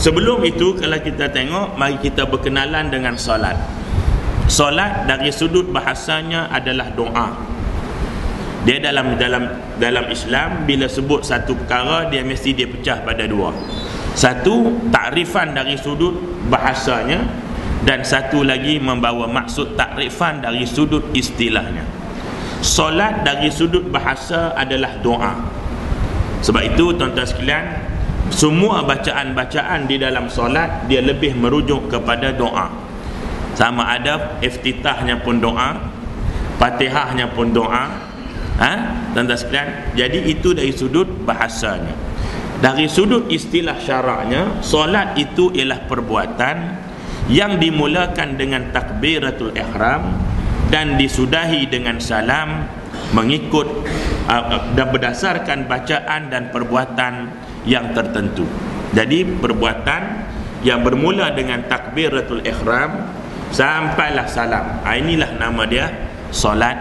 Sebelum itu, kalau kita tengok, mari kita berkenalan dengan solat. Solat dari sudut bahasanya adalah doa. Dia dalam Islam, bila sebut satu perkara, dia mesti dia pecah pada dua. Satu, takrifan dari sudut bahasanya, dan satu lagi membawa maksud takrifan dari sudut istilahnya. Solat dari sudut bahasa adalah doa. Sebab itu tuan-tuan sekalian, semua bacaan-bacaan di dalam solat dia lebih merujuk kepada doa. Sama ada iftitahnya pun doa, Fatihahnya pun doa. Tuan-tuan sekalian, jadi itu dari sudut bahasanya. Dari sudut istilah syaraknya, solat itu ialah perbuatan yang dimulakan dengan takbiratul ihram dan disudahi dengan salam mengikut dan berdasarkan bacaan dan perbuatan yang tertentu. Jadi perbuatan yang bermula dengan takbiratul ihram sampailah salam, inilah nama dia solat.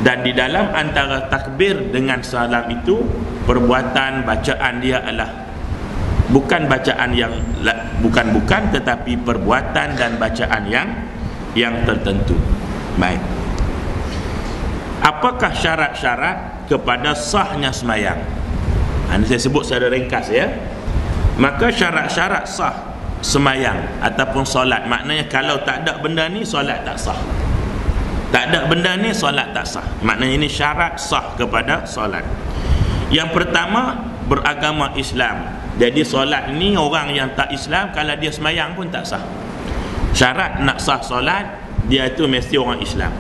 Dan di dalam antara takbir dengan salam itu, perbuatan bacaan dia adalah bukan bacaan yang bukan tetapi perbuatan dan bacaan yang tertentu. Baik. Apakah syarat-syarat kepada sahnya semayang? Ini saya sebut secara ringkas ya. Maka syarat-syarat sah semayang ataupun solat, maknanya kalau tak ada benda ni, solat tak sah. Tak ada benda ni, solat tak sah. Maknanya ini syarat sah kepada solat. Yang pertama, beragama Islam. Jadi solat ni orang yang tak Islam, kalau dia semayang pun tak sah. Syarat nak sah solat, dia itu mesti orang Islam.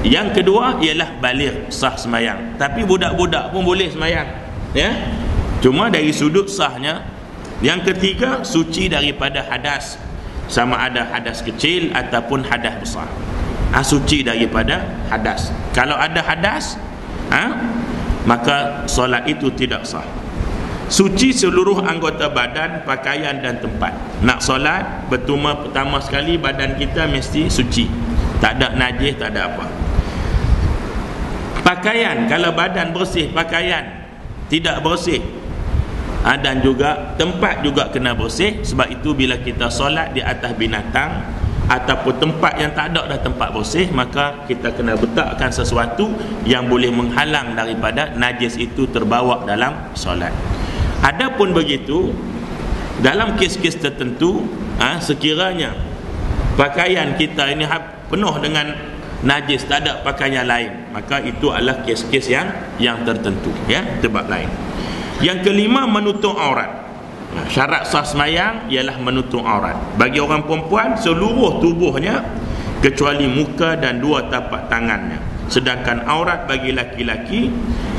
Yang kedua ialah baligh, sah semayang. Tapi budak-budak pun boleh semayang, ya. Cuma dari sudut sahnya. Yang ketiga, suci daripada hadas, sama ada hadas kecil ataupun hadas besar. Suci daripada hadas. Kalau ada hadas, maka solat itu tidak sah. Suci seluruh anggota badan, pakaian dan tempat. Nak solat, pertama sekali badan kita mesti suci, tak ada najis, tak ada apa. Pakaian, kalau badan bersih, pakaian tidak bersih. Dan juga tempat juga kena bersih. Sebab itu bila kita solat di atas binatang ataupun tempat yang tak ada dah tempat bersih, maka kita kena letakkan sesuatu yang boleh menghalang daripada najis itu terbawa dalam solat. Adapun begitu, dalam kes-kes tertentu, sekiranya pakaian kita ini penuh dengan najis, tak ada pakaian lain, maka itu adalah kes-kes yang tertentu, ya, sebab lain. Yang kelima, menutup aurat. Syarat sah semayang ialah menutup aurat. Bagi orang perempuan, seluruh tubuhnya kecuali muka dan dua tapak tangannya. Sedangkan aurat bagi laki-laki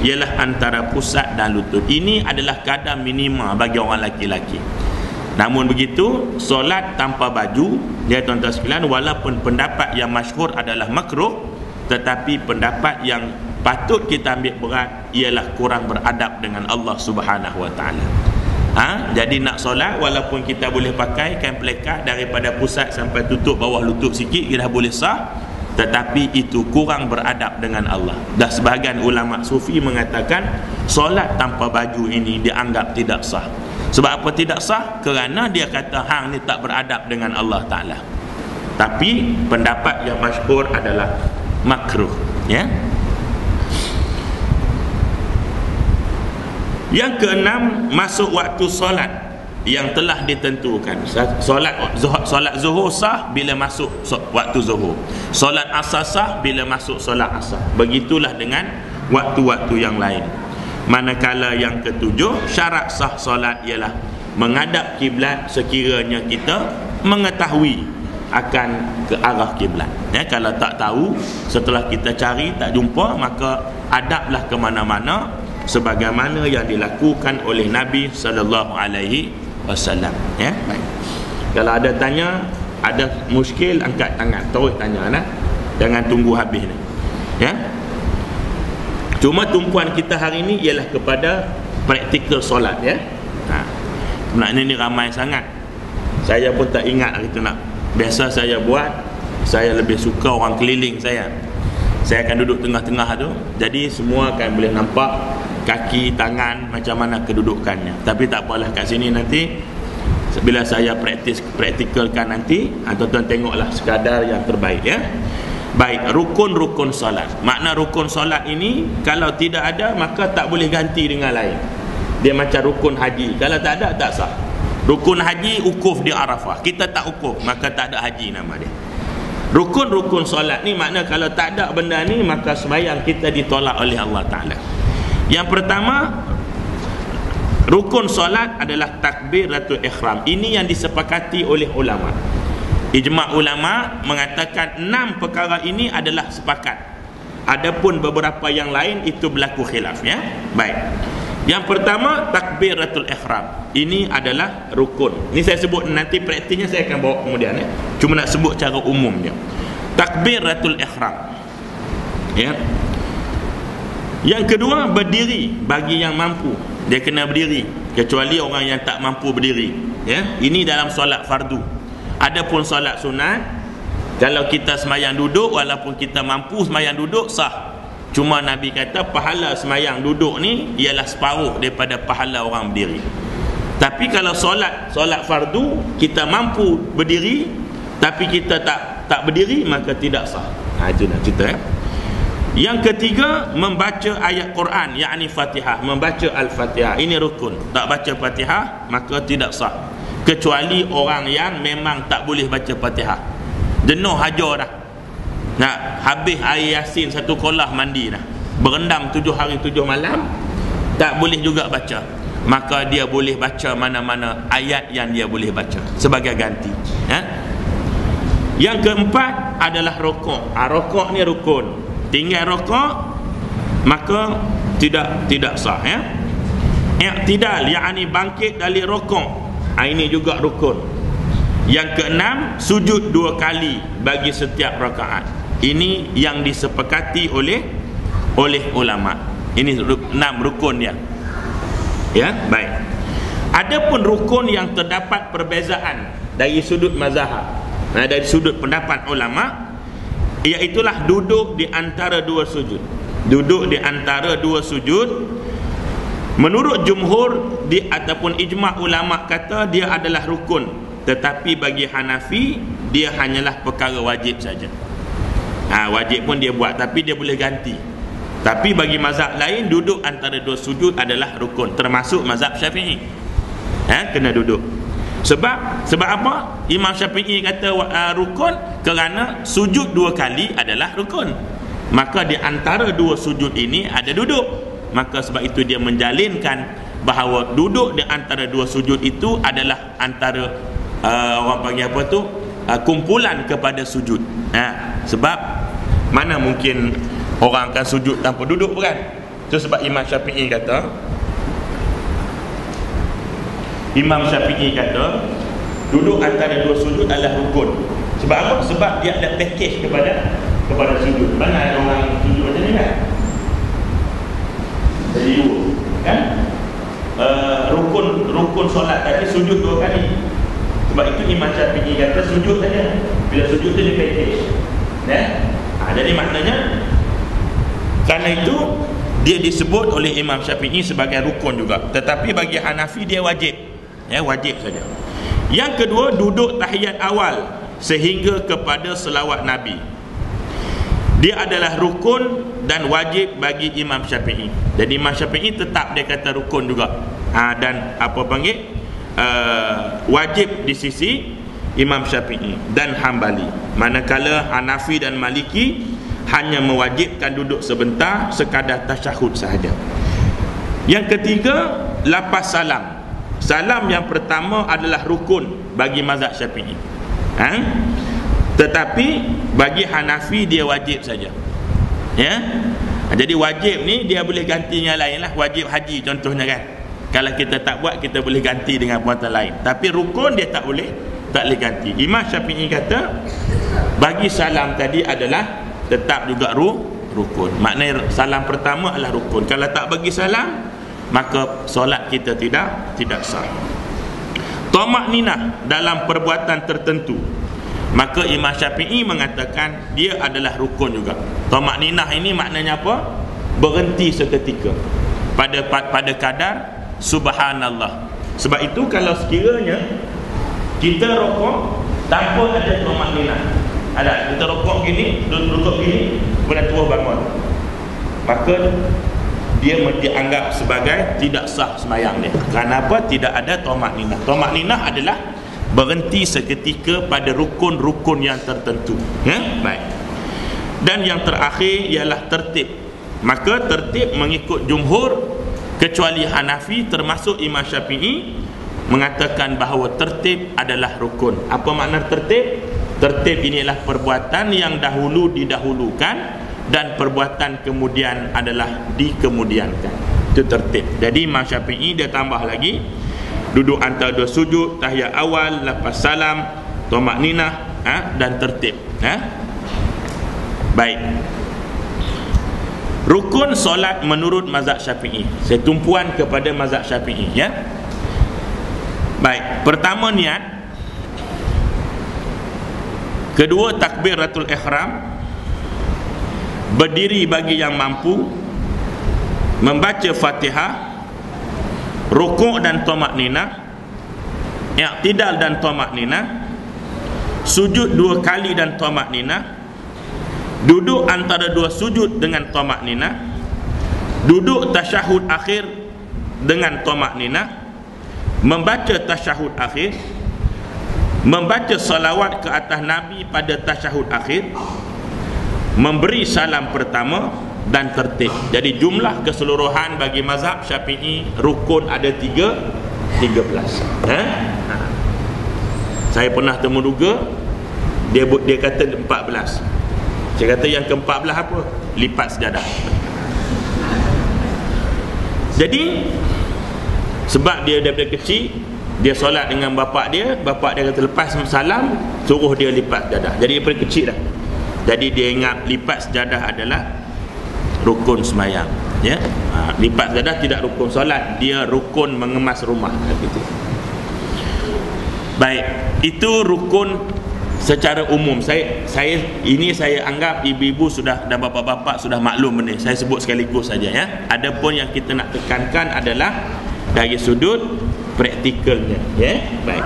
ialah antara pusat dan lutut. Ini adalah kadar minima bagi orang laki-laki. Namun begitu, solat tanpa baju, ya tuan-tuan sekalian, walaupun pendapat yang masyhur adalah makruh, tetapi pendapat yang patut kita ambil berat ialah kurang beradab dengan Allah Subhanahu Wa Taala. Jadi nak solat, walaupun kita boleh pakai kain pelekat daripada pusat sampai tutup bawah lutut sikit, kita dah boleh sah, tetapi itu kurang beradab dengan Allah. Dah sebahagian ulama sufi mengatakan solat tanpa baju ini dianggap tidak sah. Sebab apa tidak sah? Kerana dia kata hang ni tak beradab dengan Allah Ta'ala. Tapi pendapat yang masyhur adalah makruh, ya. Yang keenam, masuk waktu solat yang telah ditentukan. Solat zuhur sah bila masuk waktu zuhur. Solat asar sah bila masuk solat asar. Begitulah dengan waktu-waktu yang lain. Manakala yang ketujuh, syarat sah solat ialah menghadap kiblat sekiranya kita mengetahui akan ke arah kiblat. Ya, kalau tak tahu, setelah kita cari tak jumpa, maka hadaplah ke mana-mana sebagaimana yang dilakukan oleh Nabi sallallahu alaihi wasallam, ya. Baik. Kalau ada tanya, ada muskil, angkat tangan, terus tanya nah. Jangan tunggu habis ni. Ya. Cuma tumpuan kita hari ini ialah kepada praktikal solat, ya. Sebenarnya ni ramai sangat. Saya pun tak ingat hari tu nak. Biasa saya buat, saya lebih suka orang keliling saya. Saya akan duduk tengah-tengah tu, jadi semua akan boleh nampak kaki, tangan, macam mana kedudukannya. Tapi tak apalah, kat sini nanti bila saya praktikalkan nanti, tuan-tuan tengoklah sekadar yang terbaik, ya. Baik, rukun-rukun solat. Makna rukun solat ini kalau tidak ada maka tak boleh ganti dengan lain. Dia macam rukun haji, kalau tak ada tak sah. Rukun haji ukuf di Arafah, kita tak ukuf maka tak ada haji nama dia. Rukun-rukun solat ni makna kalau tak ada benda ni maka sembahyang kita ditolak oleh Allah Ta'ala. Yang pertama, rukun solat adalah takbiratul ihram. Ini yang disepakati oleh ulama. Ijma' ulama mengatakan 6 perkara ini adalah sepakat. Adapun beberapa yang lain itu berlaku khilaf, ya. Baik. Yang pertama, takbiratul ihram. Ini adalah rukun. Ini saya sebut, nanti praktiknya saya akan bawa kemudian, ya. Cuma nak sebut cara umumnya. Takbiratul ihram. Ya. Yang kedua, berdiri bagi yang mampu. Dia kena berdiri, kecuali orang yang tak mampu berdiri, ya. Ini dalam solat fardu. Adapun solat sunat, kalau kita semayang duduk, walaupun kita mampu semayang duduk, sah. Cuma Nabi kata pahala semayang duduk ni ialah separuh daripada pahala orang berdiri. Tapi kalau solat fardu, kita mampu berdiri tapi kita tak berdiri, maka tidak sah. Itu nak cerita, ya. Yang ketiga, membaca ayat Quran, yakni Fatihah, membaca Al-Fatihah. Ini rukun. Tak baca Fatihah maka tidak sah, kecuali orang yang memang tak boleh baca Fatihah, jenuh hajar dah, nak habis air Yasin 1 kolah mandi dah, berendam 7 hari 7 malam, tak boleh juga baca, maka dia boleh baca mana-mana ayat yang dia boleh baca sebagai ganti, ya? Yang keempat adalah rokok. Rokok ni rukun. Tinggal rokok maka tidak sah, ya. I'tidal, yakni bangkit dari rokok, ini juga rukun. Yang keenam, sujud 2 kali bagi setiap rakaat. Ini yang disepakati oleh ulama. Ini 6 rukun dia, ya. Baik. Adapun rukun yang terdapat perbezaan dari sudut mazhab, dari sudut pendapat ulama, iaitulah duduk di antara 2 sujud. Duduk di antara 2 sujud, menurut jumhur ataupun ijma' ulama kata dia adalah rukun, tetapi bagi Hanafi dia hanyalah perkara wajib saja. Wajib pun dia buat, tapi dia boleh ganti. Tapi bagi mazhab lain, duduk antara 2 sujud adalah rukun, termasuk mazhab Syafi'i. Kena duduk. Sebab apa? Imam Syafi'i kata rukun kerana sujud 2 kali adalah rukun. Maka di antara 2 sujud ini ada duduk. Maka sebab itu dia menjalinkan bahawa duduk di antara 2 sujud itu adalah antara orang panggil apa tu, kumpulan kepada sujud. Sebab mana mungkin orang akan sujud tanpa duduk, bukan? Itu sebab Imam Syafi'i kata duduk antara 2 sujud adalah rukun. Sebab apa? Sebab dia ada package kepada sujud. Mana ada orang yang sujud macam ni, kan? Jadi 2, kan? Rukun solat tadi sujud 2 kali. Sebab itu Imam Syafi'i kata sujud saja. Bila sujud tu dia package, jadi maknanya kerana itu dia disebut oleh Imam Syafi'i sebagai rukun juga. Tetapi bagi Hanafi dia wajib, wajib saja. Yang kedua, duduk tahiyat awal sehingga kepada selawat Nabi. Dia adalah rukun dan wajib bagi Imam Syafi'i. Jadi Imam Syafi'i tetap dia kata rukun juga. Dan wajib di sisi Imam Syafi'i dan Hambali. Manakala Hanafi dan Maliki hanya mewajibkan duduk sebentar sekadar tasyahud sahaja. Yang ketiga, lapas salam. Salam yang pertama adalah rukun bagi mazhab Syafi'i. Tetapi bagi Hanafi dia wajib saja. Jadi wajib ni dia boleh ganti yang lain lah. Wajib haji contohnya, kan? Kalau kita tak buat, kita boleh ganti dengan perbuatan lain. Tapi rukun dia tak boleh ganti. Imam Syafi'i kata bagi salam tadi adalah tetap juga rukun. Maknanya salam pertama adalah rukun. Kalau tak bagi salam, maka solat kita tidak sah. Tamakninah dalam perbuatan tertentu, maka Imam Syafi'i mengatakan dia adalah rukun juga. Tamakninah ini maknanya apa? Berhenti seketika. pada kadar subhanallah. Sebab itu kalau sekiranya kita rokok tanpa ada tumakninah, ada kita rokok gini, duduk gini, kemudian terus bangun, maka dia dianggap sebagai tidak sah sembahyang dia. Kenapa? Tidak ada tumakninah. Tumakninah adalah berhenti seketika pada rukun-rukun yang tertentu. Baik. Dan yang terakhir ialah tertib. Maka tertib mengikut jumhur kecuali Hanafi termasuk Imam Syafi'i mengatakan bahawa tertib adalah rukun. Apa makna tertib? Tertib inilah perbuatan yang dahulu didahulukan dan perbuatan kemudian adalah dikemudiankan. Itu tertib. Jadi Imam Syafi'i dia tambah lagi duduk antara dua sujud, tahiyat awal, lepas salam, tumakninah, dan tertib. Baik. Rukun solat menurut mazhab Syafi'i. Saya tumpuan kepada mazhab Syafi'i, ya. Baik, pertama niat. Kedua takbiratul ihram. Berdiri bagi yang mampu. Membaca Fatihah. Rukuk dan tumakninah. I'tidal dan tumakninah. Sujud 2 kali dan tumakninah. Duduk antara 2 sujud dengan tumakninah. Duduk tasyahud akhir dengan tumakninah. Membaca tasyahud akhir. Membaca salawat ke atas Nabi pada tasyahud akhir. Memberi salam pertama dan tertib. Jadi jumlah keseluruhan bagi mazhab Syafi'i rukun ada 13. Saya pernah temu duga dia kata 14. Saya kata yang ke-14 apa? Lipat sejadah. Jadi sebab dia daripada kecil dia solat dengan bapak dia kata lepas salam suruh dia lipat sejadah. Jadi daripada kecil dah. Jadi dia ingat lipat sejadah adalah rukun sembahyang, ya. Lipat sejadah tidak rukun solat, dia rukun mengemas rumah gitu. Baik, itu rukun secara umum. Saya anggap ibu-ibu sudah dan bapa-bapa sudah maklum benda. Saya sebut sekaligus saja, ya. Adapun yang kita nak tekankan adalah dari sudut praktikalnya, ya. Baik.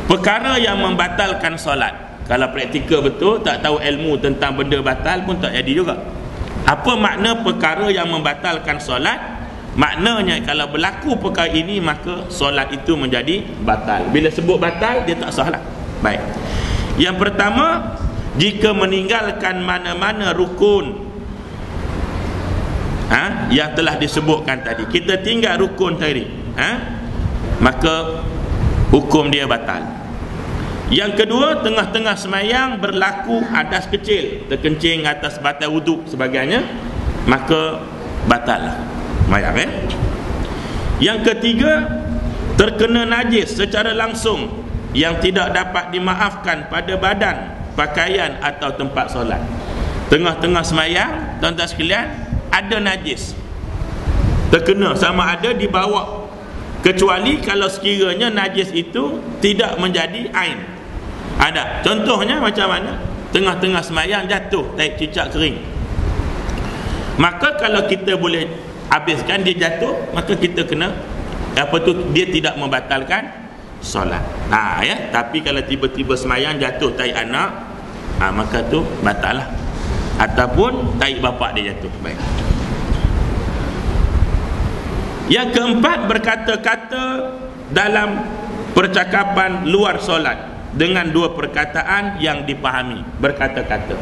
Perkara yang membatalkan solat. Kalau praktikal betul, tak tahu ilmu tentang benda batal pun tak jadi juga. Apa makna perkara yang membatalkan solat? Maknanya kalau berlaku perkara ini maka solat itu menjadi batal. Bila sebut batal dia tak sah lah. Baik. Yang pertama, jika meninggalkan mana-mana rukun yang telah disebutkan tadi. Kita tinggal rukun tadi, maka hukum dia batal. Yang kedua, tengah-tengah semayang berlaku hadas kecil, terkencing atas batal wuduk sebagainya, maka batal lah semayang, Yang ketiga, terkena najis secara langsung yang tidak dapat dimaafkan pada badan, pakaian atau tempat solat. Tengah-tengah semayang, tuan-tuan sekalian, ada najis terkena, sama ada dibawa, kecuali kalau sekiranya najis itu tidak menjadi ain. Ada contohnya macam mana? Tengah-tengah semayang jatuh taib cicak kering, maka kalau kita boleh habiskan dia jatuh, maka kita kena dia tidak membatalkan solat. Ya, tapi kalau tiba-tiba semayang jatuh taib anak, maka tu batal lah, ataupun taib bapak dia jatuh. Baik. Yang keempat, berkata-kata dalam percakapan luar solat dengan 2 perkataan yang dipahami. Berkata-kata.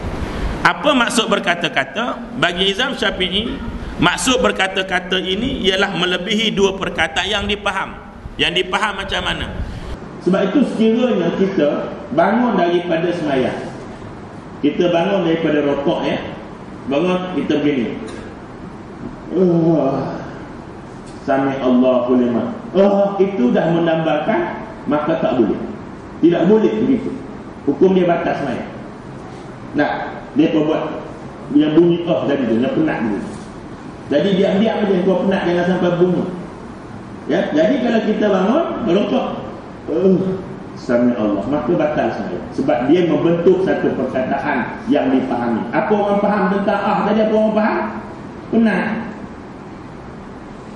Apa maksud berkata-kata? Bagi Imam Syafi'i, maksud berkata-kata ini ialah melebihi 2 perkataan yang dipaham. Yang dipaham macam mana? Sebab itu sekiranya kita bangun daripada semayang, kita bangun daripada rokok, bangun kita begini, Sami Allahu liman, itu dah menambahkan, maka tak boleh. Tidak boleh begitu. Hukum dia batas semayang. Nah, dia buat yang bunyi tadi tu, yang penat dulu. Jadi diam-diam aja, kau penat jangan sampai bunyi. Ya, jadi kalau kita bangun berokok, Sami Allah, maka batal sembahyang. Sebab dia membentuk satu perkataan yang dipahami. Apa orang faham tentang tadi? Apa orang faham? Penat.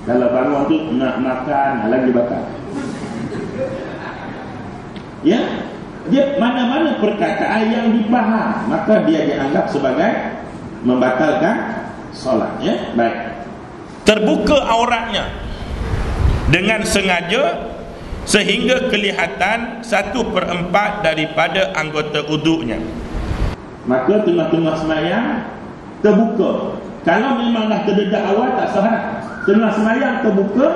Kalau bangun tu nak makan, lagi batal. Ya, dia mana-mana perkataan yang dipaham, maka dia dianggap sebagai membatalkan solat. Ya, baik. Terbuka auratnya dengan sengaja sehingga kelihatan 1/4 daripada anggota uduknya, maka tengah-tengah sembahyang terbuka. Kalau memanglah terdedah awal tak sah. Tengah sembahyang terbuka,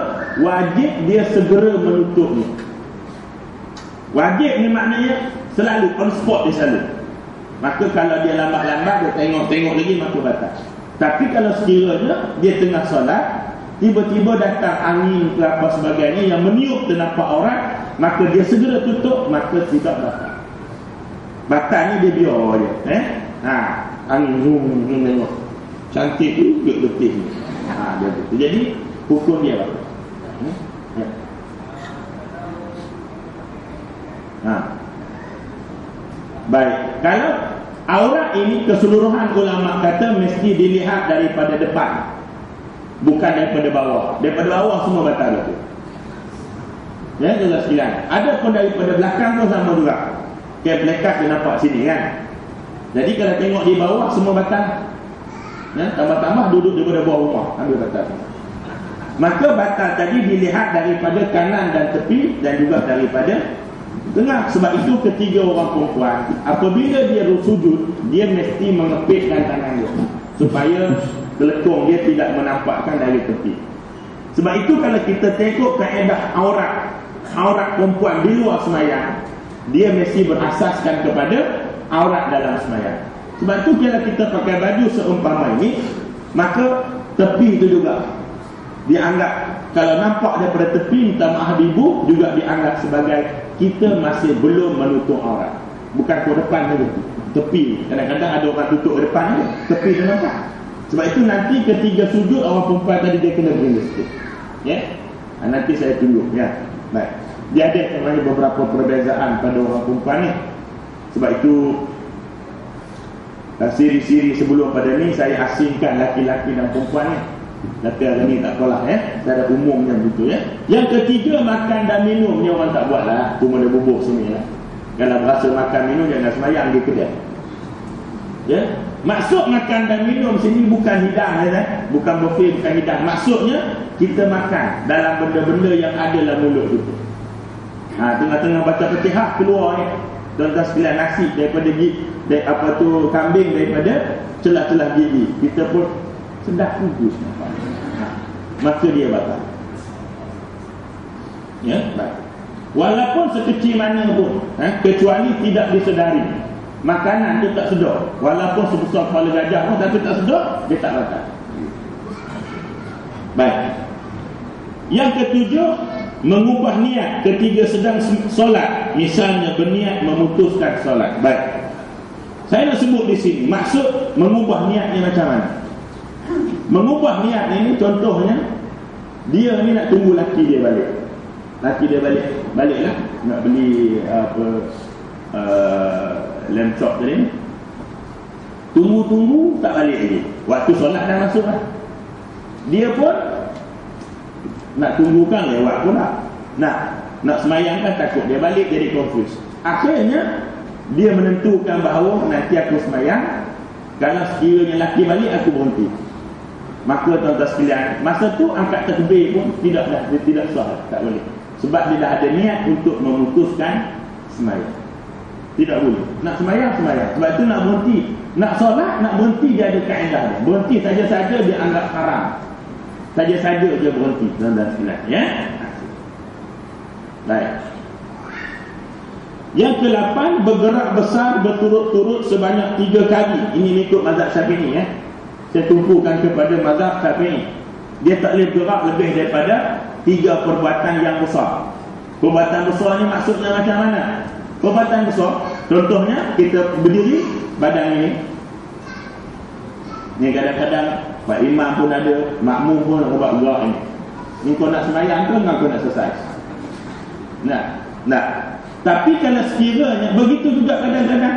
wajib dia segera menutupnya. Wajib ni maknanya selalu on spot dia selalu. Maka kalau dia lambat-lambat, dia tengok-tengok lagi, maka batal. Tapi kalau sekiranya dia tengah solat, tiba-tiba datang angin ke apa sebagainya yang meniup ternampak aurat, maka dia segera tutup, maka tidak batal. Batalnya dia biar je. Angin zoom tengok. Cantik tu letih ni. Dia betul. Jadi hukum dia batal. Baik. Kalau aurat ini keseluruhan ulama kata mesti dilihat daripada depan, bukan daripada bawah. Daripada bawah semua batal itu. Ya, jelas sekalian. Ada pun daripada belakang pun sama juga. Kayak belakang dia nampak sini kan. Jadi kalau tengok di bawah semua batal. Ya, tambah-tambah duduk daripada bawah rumah, ambil batal. Maka batal tadi dilihat daripada kanan dan tepi dan juga daripada tengah. Sebab itu ketiga orang perempuan apabila dia sujud, dia mesti mengepitkan tangan dia supaya kelekong dia tidak menampakkan dari tepi. Sebab itu kalau kita tengok kaedah aurat perempuan di luar sembahyang, dia mesti berasaskan kepada aurat dalam sembahyang. Sebab itu kalau kita pakai baju seumpama ini, maka tepi itu juga dianggap, kalau nampak daripada tepi, minta maaf ibu, juga dianggap sebagai kita masih belum menutup aurat. Bukan ke depan saja, tepi. Kadang-kadang ada orang tutup ke depan je, tepi tu nampak. Sebab itu nanti ketiga sujud orang perempuan tadi dia kena berindah sikit. Ya, nanti saya tunjuk. Ya, baik. Dia ada sebenarnya beberapa perbezaan pada orang perempuan ni. Sebab itu siri-siri sebelum pada ni saya asingkan laki-laki dan perempuan ni. Tapi hari ni tak apalah ya, secara umumnya begitu ya. Yang ketiga, makan dan minum ni orang tak buat lah, cuma dia bubuk sini lah. Kalau berasa makan minum jangan sembahyang di kedai. Ya, maksud makan dan minum sini bukan hidang ya, bukan buffet, bukan hidang. Maksudnya kita makan dalam benda-benda yang ada dalam mulut itu. Tengah-tengah baca Fatihah keluar ni, tuan-tuan sekalian, nasi daripada gigi, kambing daripada celah-celah gigi, kita pun sedap kukus, maka dia batal. Ya, baik. Walaupun sekecil mana pun, kecuali tidak disedari, makanan tu tak sedap, walaupun sebesar kepala gajah pun, tapi tak sedap, dia tak batal. Baik. Yang ketujuh, mengubah niat ketika sedang solat. Misalnya berniat memutuskan solat. Baik. Saya nak sebut di sini maksud mengubah niatnya macam mana. Mengubah niat ini contohnya, dia ni nak tunggu laki dia balik. Laki dia baliklah nak beli laptop tadi. Tunggu tak balik lagi. Waktu solat dah masuk lah. Dia pun nak tunggukan lewat pula. Nak semayang kan takut dia balik, jadi confused. Akhirnya dia menentukan bahawa nanti aku semayang, kalau sekiranya laki balik aku berhenti. Maka tuan-tuan sekalian, masa tu angkat takbir pun tidak sah, tak boleh. Sebab dia dah ada niat untuk memutuskan semayang. Tidak boleh. Nak semayang. Sebab itu nak berhenti. Nak solat, nak berhenti dia ada kaedah dia. Berhenti saja-saja dia anggap haram. Saja-saja dia berhenti, tuan-tuan sekalian. Ya? Baik. Yang ke-8, bergerak besar berturut-turut sebanyak 3 kali. Ini ikut mazhab Syafi'i ya. Saya tumpukan kepada mazhab Syafi'i. Dia tak boleh bergerak lebih daripada 3 perbuatan yang besar. Perbuatan besar ni maksudnya macam mana? Perbuatan besar, contohnya kita berdiri, badan ini. Ni kadang-kadang Pak Imam pun ada, makmum pun nak buat gerak ni. Ni kau nak sembahyang ke kau nak selesai? Nak. Tapi kalau sekiranya begitu juga kadang-kadang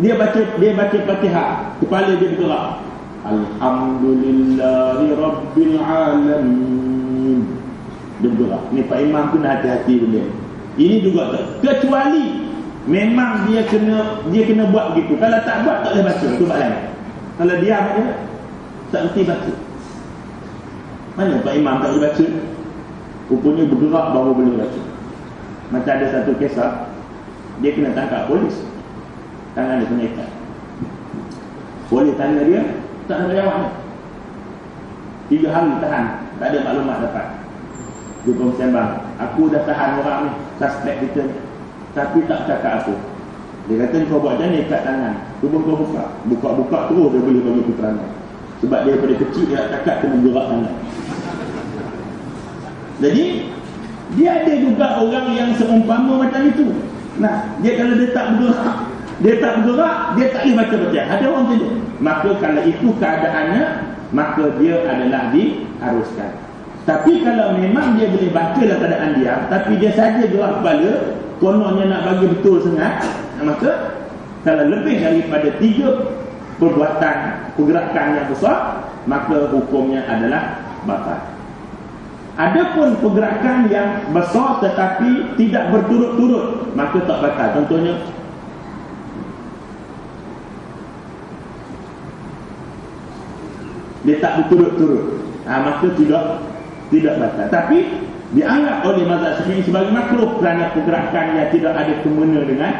dia baca Fatihah, kepala dia bergerak, Alhamdulillahi Rabbil Alamin, dia bergerak. Ni Pak Imam kena hati-hati benda. Ini juga tak, kecuali memang dia kena buat begitu. Kalau tak buat tak boleh baca, tu bab lain. Kalau diam aja tak erti baca. Mana Pak Imam tak boleh baca? Rupanya bergerak baru boleh baca. Macam ada satu kisah, dia kena tangkap polis, tangan dia kena ikat. Polis tanya dia, tak ada jawab. 3 hari tahan, tak ada maklumat dapat. Dia pun sembang, aku dah tahan orang ni, suspek kita ni, tapi tak cakap apa. Dia kata, kau buat macam ni, ikat tangan, cuba kau buka terus dia boleh bagi keterangan. Sebab dia daripada kecil dia nak cakap kena gerak tangan. Jadi dia ada juga orang yang seumpama macam itu. Nah, dia kalau dia tak bergerak, dia tak boleh baca Fatihah. Ada orang macam tu. Maka kalau itu keadaannya, maka dia adalah diharuskan. Tapi kalau memang dia boleh baca dalam keadaan diam, tapi dia saja gerak kepala, kononnya nak bagi betul sangat, maka kalau lebih daripada 3 pergerakan yang besar, maka hukumnya adalah batal. Adapun pergerakan yang besar tetapi tidak berturut-turut, maka tak batal. Contohnya, dia tak berturut-turut, maka tidak batal. Tapi dianggap oleh mazhab Syafi'i sebagai makruh kerana pergerakan yang tidak ada kemena dengan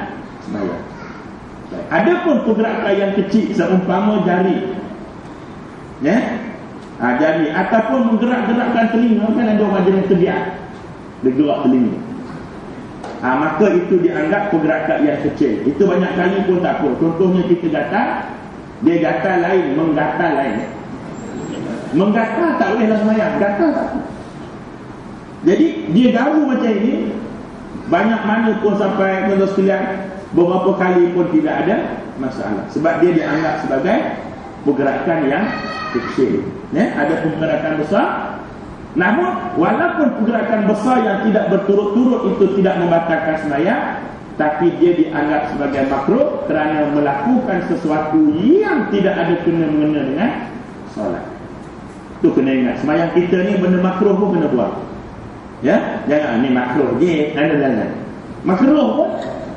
sembahyang. Adapun pergerakan yang kecil seumpama jari, jari ataupun menggerak-gerakkan telinga, kan ada orang jenis terbiak, dia gerak telinga, maka itu dianggap pergerakan yang kecil. Itu banyak kali pun tak apa. Contohnya kita gatal, dia gatal lain, menggatal lain. Menggatal tak boleh lah sembahyang, gatal tak. Jadi dia garu macam ini, banyak mana pun sampai tuan-tuan sekalian, beberapa kali pun tidak ada masalah, sebab dia dianggap sebagai pergerakan yang kecil. Ada pergerakan besar, namun walaupun pergerakan besar yang tidak berturut-turut itu tidak membatalkan sembahyang, tapi dia dianggap sebagai makruh kerana melakukan sesuatu yang tidak ada kena-mengena dengan solat. Tu kena ingat, sembahyang kita ni benda makruh pun kena buat. Jangan ni makruh je, anda makruh pun.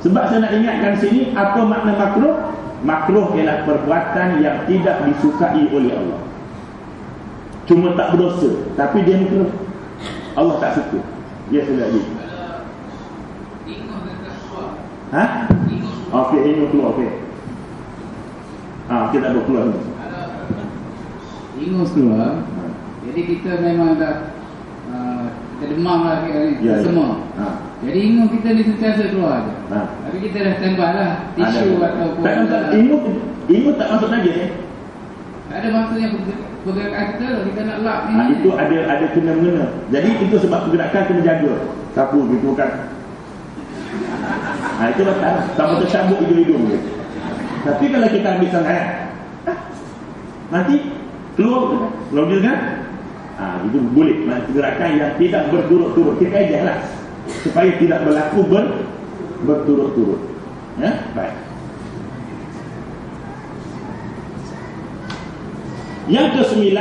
Sebab saya nak ingatkan sini, apa makna makruh? Makruh ialah perbuatan yang tidak disukai oleh Allah. Cuma tak berdosa, tapi dia makruh. Allah tak suka. Dia sudah di. Okey, ini keluar, okey. Kita tak keluar ni. Ingus keluar. Jadi kita memang dah kita demam lah semua. Jadi ingus kita ni sentiasa keluar je. Tapi kita dah tembak lah tisu ataupun ingus tak masuk najis. Ada maksudnya pergerakan kita nak lap ni. Itu ada kena-mengena. Jadi itu sebab pergerakan kena jaga. Sapu gitu kan. Itu batal. Tak betul cabut hidung-hidung je. Tapi kalau kita ambil sangat, nanti keluar dia kan. Itu boleh. Pergerakan yang tidak berturut-turut, kita ajalah supaya tidak berlaku berturut-turut. Baik. Yang ke-9,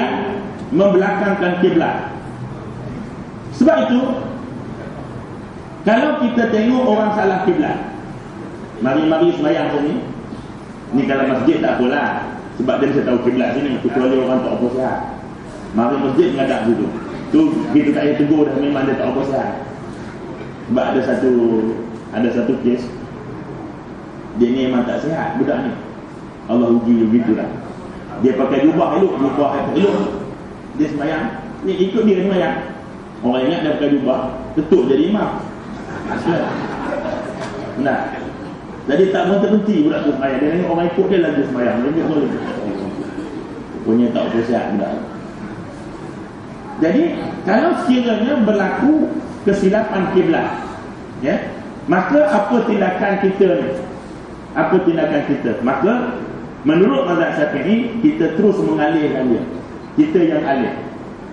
membelakangkan kiblat. Sebab itu, kalau kita tengok orang salah kiblat, mari-mari sembahyang sini. Ni kalau masjid tak apalah, sebab dia bisa tahu kiblat sini, kecuali orang tak apa sihat. Mari masjid menghadap dulu. Tu kita tak payah tegur dah, memang dia tak apa sihat. Sebab ada satu kes, dia ni memang tak sihat budak ni. Allah uji begitulah. Dia pakai jubah elok, dia sembahyang, ni ikut dia sembahyang. Orang ingat dia pakai jubah, ketuk jadi imam. Nah, jadi tak berhenti budak tu sembahyang. Dia tengok orang ikut dia lagi sembahyang. Dia boleh. Punya tak bersiap budak. Jadi kalau sekiranya berlaku kesilapan kiblat, maka apa tindakan kita ni? Apa tindakan kita? Maka menurut mazhab Syafi'i, kita terus mengalihkan dia. Kita yang alih.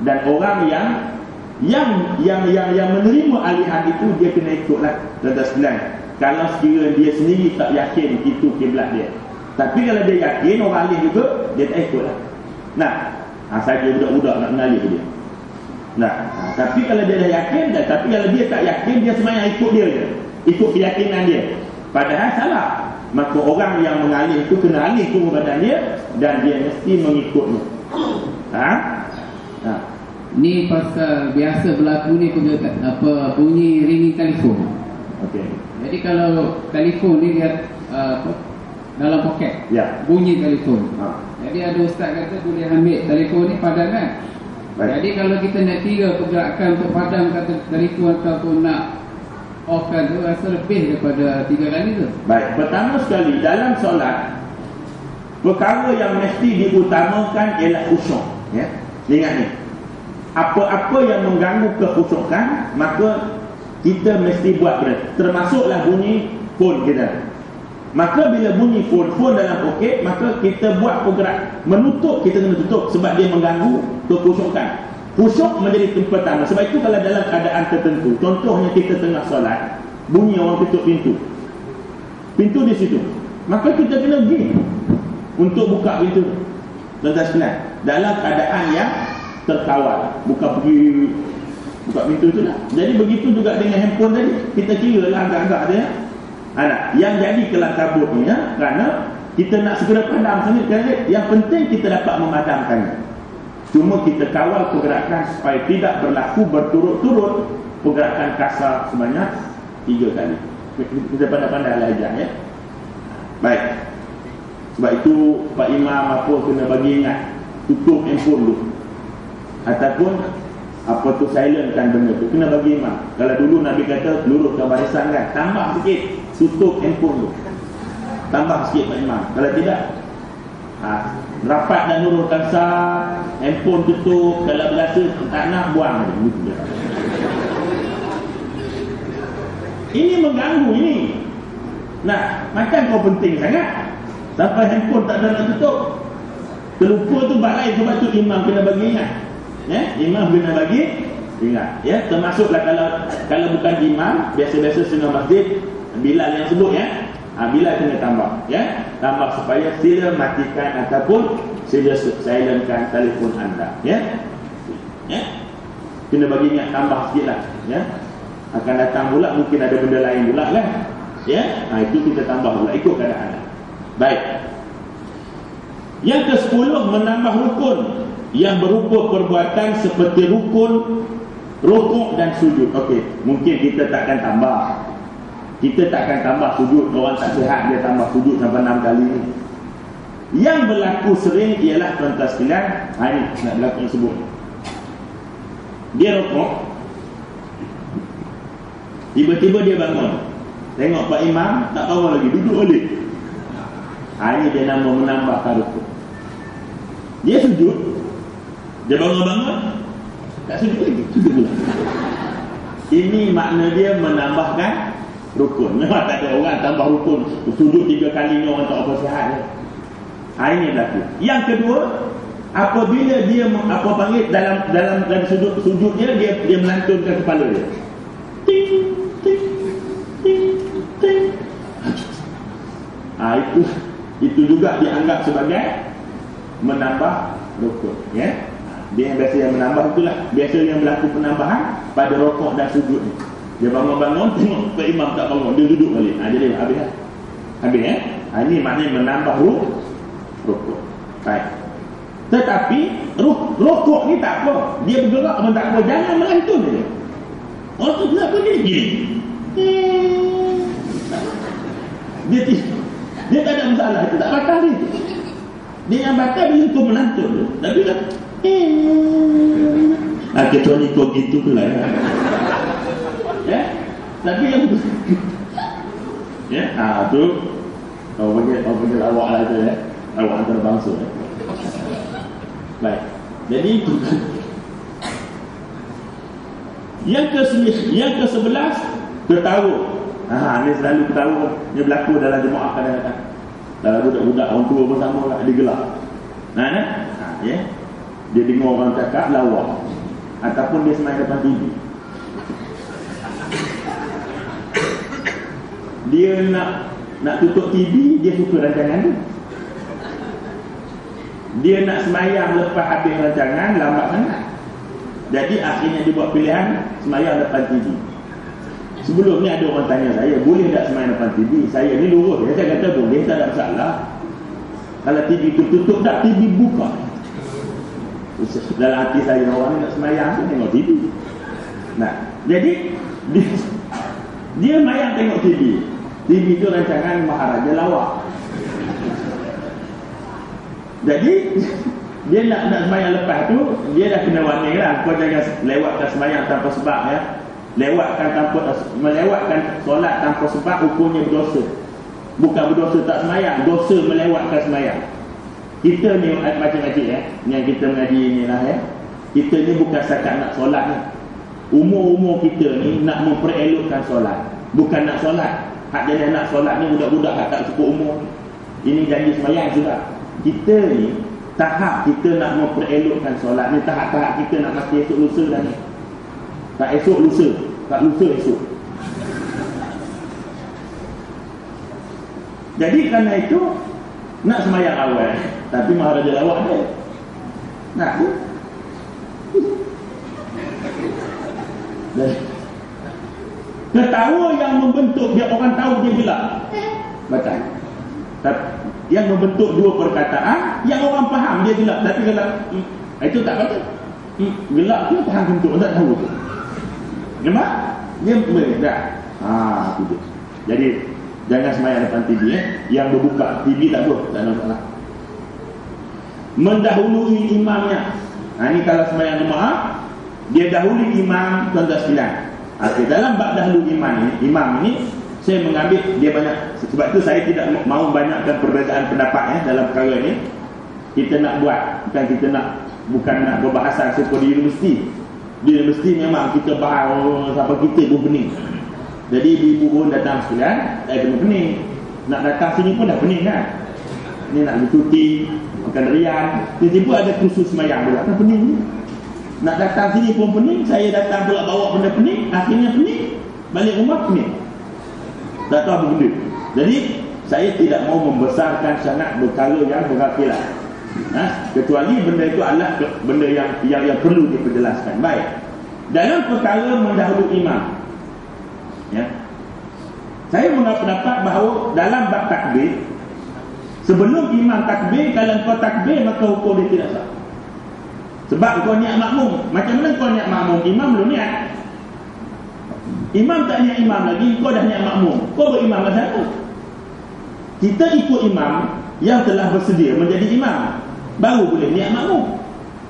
Dan orang yang Yang menerima alihan itu dia kena ikutlah tuan-tuan sekalian. Kalau sekiranya dia sendiri tak yakin itu kiblat dia. Tapi kalau dia yakin orang alih juga, dia tak ikutlah. Nah, saya budak-budak nak mengalir dia. Nah, tapi kalau dia dah yakin, tapi kalau dia tak yakin, dia semayang ikut dia je. Ikut keyakinan dia. Padahal salah. Maka orang yang mengalih itu kena alih ke badan dia dan dia mesti mengikutnya. Ni pasal biasa berlaku ni bunyi ringing telefon. Okey. Jadi kalau telefon ni dia dalam poket, bunyi telefon. Jadi ada ustaz kata boleh ambil telefon ni padamkan. Jadi kalau kita nak kira pergerakan untuk padamkan telefon ataupun nak offkan tu, rasa lebih daripada 3 kali tu. Baik, pertama sekali dalam solat, perkara yang mesti diutamakan ialah khusyuk. Ya, ingat ni. Apa-apa yang mengganggu kekhusyukan, maka kita mesti buat benda. Termasuklah bunyi phone kita. Maka bila bunyi phone dalam poket, maka kita buat pergerak. Menutup, kita kena tutup sebab dia mengganggu kekhusyukan. Khusyuk menjadi pertama. Sebab itu kalau dalam keadaan tertentu, contohnya kita tengah solat, bunyi orang tutup pintu di situ, maka kita kena pergi untuk buka pintu. Tuan-tuan sekalian, dalam keadaan yang terkawal, buka pintu tu lah. Jadi begitu juga dengan handphone tadi, kita kira lah agak-agak dia. Yang jadi kelam kabut ni kerana kita nak segera padam sangat. Yang penting kita dapat memadamkannya. Cuma kita kawal pergerakan supaya tidak berlaku berturut-turut pergerakan kasar sebanyak 3 kali. Kita pandai-pandai lah ajar, ya. Baik. Sebab itu Pak Imam kena bagi ingat, tutup handphone dulu. Ataupun silentkan benda tu, kena bagi imam. Kalau dulu Nabi kata luruskan barisan kan, tambah sikit, tutup handphone tu, tambah sikit Pak Imam. Kalau tidak, rapat dan nurulkan sah, handphone tutup. Kalau berasa tak nak, buang je. Ini mengganggu ini. Nah, macam kau penting sangat sampai handphone tak ada nak tutup, terlupa tu balai. Sebab tu imam kena bagi ingat. Ya, imam kena bagi ingat. Ya, termasuklah kalau bukan imam, biasa-biasa setengah masjid, Bilal yang sebut, ya. Bilal kena tambah, ya. Tambah supaya sila matikan ataupun sila silentkan telefon anda, ya. Ya. Kena bagi ingat, tambah sikitlah, ya. Akan datang pula mungkin ada benda lain pula kan. Ya, itu kita tambah pula ikut keadaan. Baik. Yang ke-10, menambah rukun yang berupa perbuatan seperti rukun rukuk dan sujud. Okey, mungkin kita takkan tambah. Kita takkan tambah sujud. Orang tak sihat dia tambah sujud sampai 6 kali ni. Yang berlaku sering ialah tuan-tuan sekalian, ini nak berlaku yang sebut. Dia rukuk, tiba-tiba dia bangun. Tengok Pak Imam tak bangun lagi, duduk balik. Ini dia nama menambahkan rukuk. Dia sujud, dia bangun-bangun, tak sujud lagi, sujud pula. Ini makna dia menambahkan rukun. Memang tak ada orang tambah rukun, sujud 3 kali ni orang tak apa sihat. Ini berlaku. Yang kedua, apabila dia dalam sujudnya dia melantunkan kepala dia. Ting ting ting ting. Itu juga dianggap sebagai menambah rukun, ya. Dia yang biasa yang menambah itulah. Biasa yang berlaku penambahan pada rukuk dan sujud ni. Dia bangun-bangun, tengok Pak Imam tak bangun, dia duduk balik. Jadi habis lah. Habis, ya. Ini maknanya menambah rukuk. Baik. Tetapi rukuk ni tak apa. Dia bergerak pun tak apa. Jangan melantun dia. Orang tu kenapa dia gini? Dia tak ada masalah. Itu tak batal dia. Dia yang batal bila kau melantun dia. Tapi kan kecuali kau gitu tu lah, ya. Tapi yang ya, tu orang panggil awak lah tu, ya. Awak antara bangsa, ya. Baik. Jadi itu. Yang ke-11, ketawa. Ni selalu ketawa. Dia berlaku dalam jemaah kadang-kadang. Dalam budak-budak orang tua bersama lah, dia gelak. Ya. Dia dengar orang cakap lawak. ataupun dia sembahyang depan TV. Dia nak tutup TV, dia suka rancangan dia. Dia nak sembahyang lepas habis rancangan, lambat sangat. Jadi akhirnya dia buat pilihan sembahyang depan TV. Sebelum ni ada orang tanya saya, boleh tak sembahyang depan TV? Saya ni lurus, saya kata boleh, tak ada masalah. Kalau TV tu tutup, tak, TV buka. Dalam hati saya, orang ni nak sembahyang tu tengok TV. Nah, jadi dia sembahyang tengok TV. TV tu rancangan Maharaja Lawak. Jadi dia nak sembahyang lepas tu, dia dah kena warning lah. Kau jangan lewatkan sembahyang tanpa sebab ya. Melewatkan solat tanpa sebab hukumnya berdosa. Bukan berdosa tak sembahyang, dosa melewatkan sembahyang. Kita ni macam-macam ya, yang kita mengaji ni lah ya. Kita ni bukan setakat nak solat ni. Umur-umur kita ni nak memperelokkan solat, bukan nak solat. Hak jenis nak solat ni budak-budak hak tak cukup umur. Ini janji sembahyang juga. Kita ni tahap kita nak memperelokkan solat ni, tahap-tahap kita nak mati esok lusa dah ni. Tak esok lusa, tak lusa esok. Jadi kerana itu nak sembahyang awal, tapi Maharaja Lawak dia nak tu. Ketawa yang membentuk biar orang tahu dia gelap. Betul. Yang membentuk dua perkataan yang orang faham dia gelap, tapi gelap itu tak betul. Gelap tu tahan bentuk, tak tahu tu. Nampak? Dia berbeza. Tu dia. Jadi jangan sembahyang depan TV Yang berbuka TV tak boleh, tak ada masalah. Mendahului imamnya. Ini kalau sembahyang jemaah, dia dahului imam, tuan-tuan sekalian. Okay, dalam bab dahulu imam ini saya mengambil dia banyak. Sebab itu saya tidak mahu banyakkan perbezaan pendapat dalam perkara ini. Kita nak buat, bukan nak berbahasan seperti di universiti. Di universiti memang kita bahas sampai kita pun pening. Jadi ibu pun datang sekalian, saya kena pening. Nak datang sini pun dah pening kan. Ni nak bercuti, makan rian, tiba-tiba ada kursus sembahyang pula, kan pening ni. Nak datang sini pun pening, saya datang pula bawa benda pening, akhirnya pening, balik rumah pening. Tak tahu apa benda. Jadi saya tidak mau membesarkan sangat perkara yang berhakilah. Kecuali benda itu adalah benda yang perlu diperjelaskan. Baik. Dalam perkara mendahului imam, ya, saya mendapat bahawa dalam bab takbir, sebelum imam takbir, kalau kau takbir maka hukum dia tidak sah. Sebab kau niat makmum. Macam mana kau niat makmum? Imam belum niat. Imam tak niat imam lagi, kau dah niat makmum. Kau berimam macam apa? Kita ikut imam yang telah bersedia menjadi imam, baru boleh niat makmum.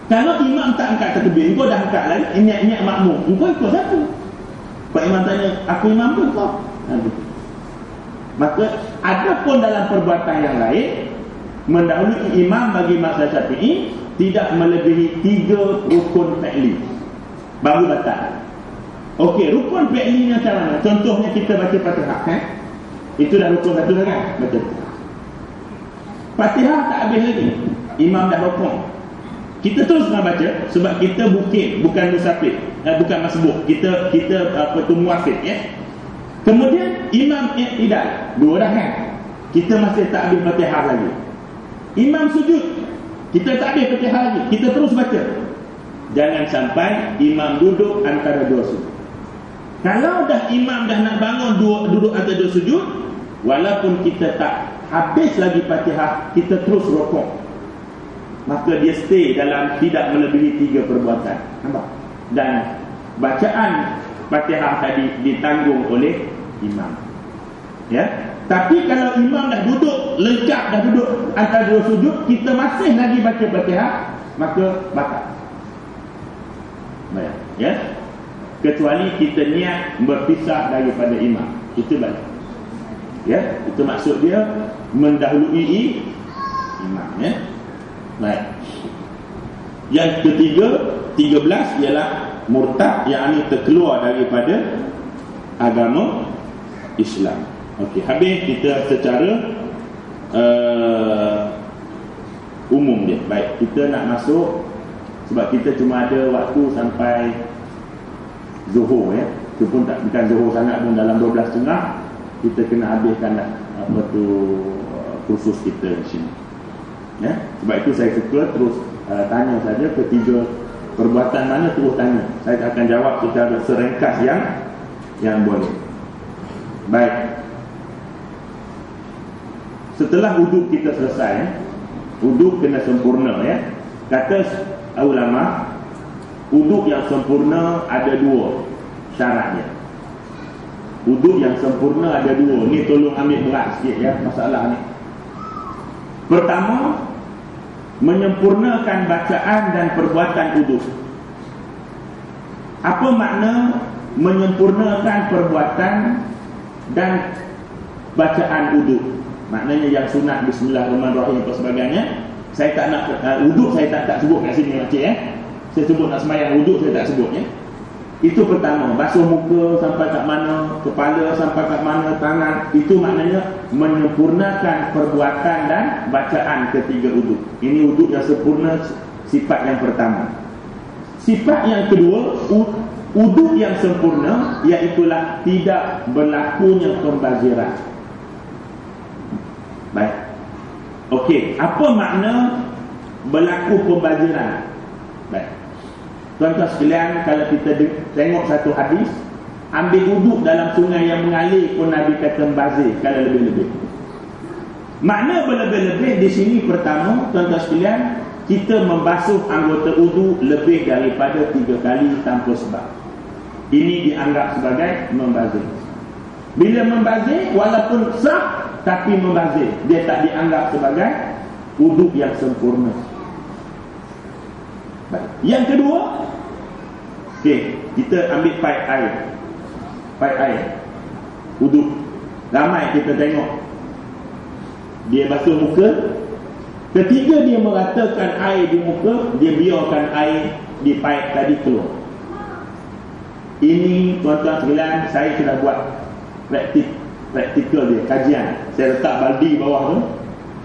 Kalau imam tak angkat takbir, kau dah angkat lagi, niat makmum, kau ikut satu. Pak imam tanya, aku imam tu kau. Maka adapun dalam perbuatan yang lain, mendahului imam bagi mazhab Syafi'i tidak melebihi 3 rukun fi'li, baru batal. Okey, rukun fi'li ni macam mana? Contohnya kita baca Fatihah kan? Itu dah rukun satu dah kan? Betul. Fatihah tak habis lagi, imam dah rukun. Kita teruskan baca sebab kita bukan musafir, bukan masbuk. Kita muafid ya. Kemudian imam i'tidal, 2 dah kan? Kita masih tak habis Fatihah lagi. Imam sujud, kita tak habis Fatihah lagi, kita terus baca. Jangan sampai imam duduk antara 2 sujud. Kalau dah imam dah nak bangun duduk antara 2 sujud, walaupun kita tak habis lagi Fatihah, kita terus rukuk, maka dia stay dalam tidak melebihi 3 perbuatan. Nampak? Dan bacaan Fatihah tadi ditanggung oleh imam. Ya. Tapi kalau imam dah duduk lengkap, dah duduk antara 2 sujud, kita masih lagi baca Fatihah, maka batal. Baik, ya. Kecuali kita niat berpisah daripada imam, itu baik. Ya, itu maksud dia mendahului imam, ya. Baik. Yang ketiga, 13 ialah murtad, yang ini terkeluar daripada agama Islam. Okey, habis kita secara umum dia. Baik, kita nak masuk Sebab kita cuma ada waktu sampai Zuhur ya. Itu pun bukan Zuhur sangat pun, dalam 12.30 kita kena habiskan kursus kita di sini. Ya? Sebab itu saya suka terus tanya saja ketiga perbuatan mana, terus tanya. Saya akan jawab secara serengkas yang boleh. Baik. Setelah wuduk kita selesai, wuduk kena sempurna ya. Kata ulama, wuduk yang sempurna ada dua syaratnya. Wuduk yang sempurna ada dua. Ni tolong ambil berat sikit ya masalah ni. Pertama, menyempurnakan bacaan dan perbuatan wuduk. Apa makna menyempurnakan perbuatan dan bacaan wuduk? Maknanya yang sunat bismillahirrahmanirrahim dan sebagainya. Saya tak nak wuduk, saya tak sebut kat sini macam saya sebut nak sembahyang wuduk, saya tak sebut ya. Itu pertama, basuh muka sampai kat mana, kepala sampai kat mana, tangan. Itu maknanya menyempurnakan perbuatan dan bacaan ketiga wuduk. Ini wuduk yang sempurna, sifat yang pertama. Sifat yang kedua, wuduk yang sempurna, iaitulah tidak berlakunya pembaziran. Baik. Okey, apa makna berlaku pembaziran? Baik. Tuan-tuan sekalian, kalau kita tengok satu hadis, ambil wuduk dalam sungai yang mengalir pun Nabi kata membazir kalau lebih-lebih. Makna berlebih-lebih di sini pertama, tuan-tuan sekalian, kita membasuh anggota wuduk lebih daripada 3 kali tanpa sebab. Ini dianggap sebagai membazir. Bila membazir, walaupun sah, tapi membazir, dia tak dianggap sebagai wuduk yang sempurna. Baik. Yang kedua, okey, kita ambil paip air wuduk. Ramai kita tengok dia basuh muka, ketika dia meratakan air di muka, dia biarkan air di paip tadi keluar. Ini tuan-tuan sekalian, saya sudah buat praktikal dia, kajian. Saya letak baldi bawah tu.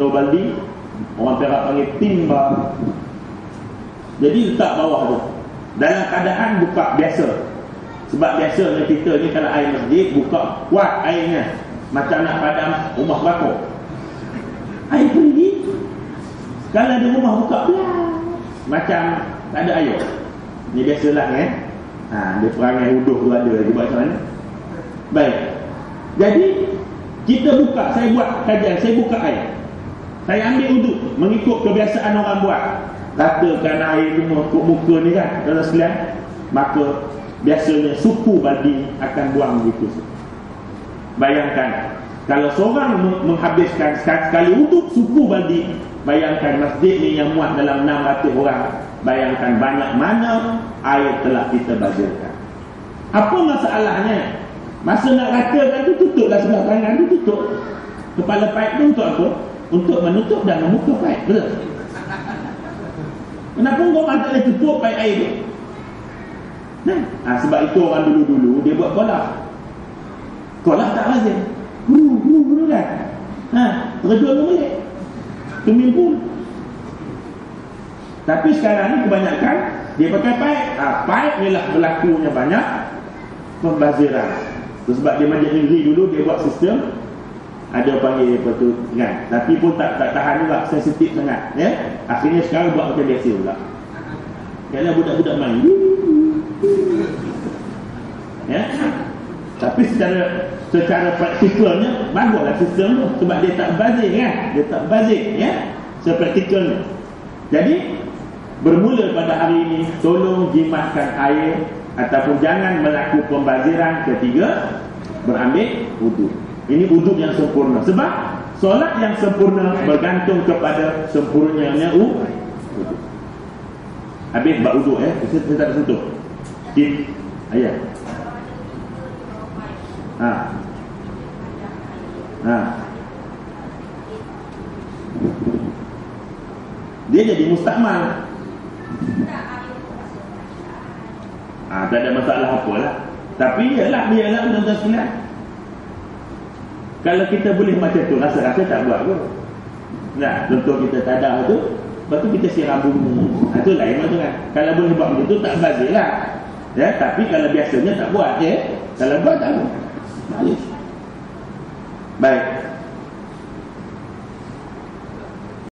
Tahu baldi? Orang Perak panggil timba. Jadi letak bawah tu, dalam keadaan buka biasa. Sebab biasanya kita ni kalau air masjid, buka kuat airnya, macam nak padam rumah bakar. Air pergi. Kalau ada rumah buka pelan, macam tak ada air. Ni biasalah dia perangai huduh tu ada. Dia buat macam mana? Baik. Jadi kita buka, saya buat kajian, saya buka air, saya ambil wuduk mengikut kebiasaan orang buat. Ratakan air semua untuk muka ni kan, tuan-tuan sekalian. Maka biasanya suku baldi akan buang begitu. Bayangkan kalau seorang menghabiskan sekali wuduk suku baldi, bayangkan masjid ni yang muat dalam 600 orang, bayangkan banyak mana air telah kita bazirkan. Apa masalahnya? Masa nak ratakan tu, tutuplah sebelah tangan tu, tutup kepala paip tu. Untuk apa? Untuk menutup dan membuka paip. Betul? Kenapa kau tak boleh tutup paip air tu? Sebab itu orang dulu-dulu dia buat kolak tak bazir. Guru kan? Terjun tu balik kemimpun. Tapi sekarang ni kebanyakan dia pakai paip. Paip ni lah berlakunya banyak pembaziran. Sebab dia Masjid Negeri dulu dia buat sistem, ada panggil apa tu kan, tapi pun tak tahan juga, sensitif sangat ya. Akhirnya sekarang buat macam biasa pula. Kalau budak-budak main ya. Tapi secara praktikalnya baguslah sistem tu, sebab dia tak bazir kan, dia tak bazir ya, sepraktikalnya. Jadi bermula pada hari ini, tolong jimatkan air ataupun jangan melakukan pembaziran ketiga berambil wuduk. Ini wuduk yang sempurna. Sebab solat yang sempurna bergantung kepada sempurnanya wuduk. Habis buat wuduk saya tak sentuh. Sikit ayat. Dia jadi mustakmal. Tak ada masalah apalah. Tapi biarlah tuan-tuan sekalian. Kalau kita boleh macam tu, rasa tak buat pun. Contoh kita tadah tu, Lepas tu kita siram bumi. Itu lain macam kan. Kalau boleh buat macam tu tak bazir lah. Ya, tapi kalau biasanya tak buat, ya. Kalau buat tak buat. Baik.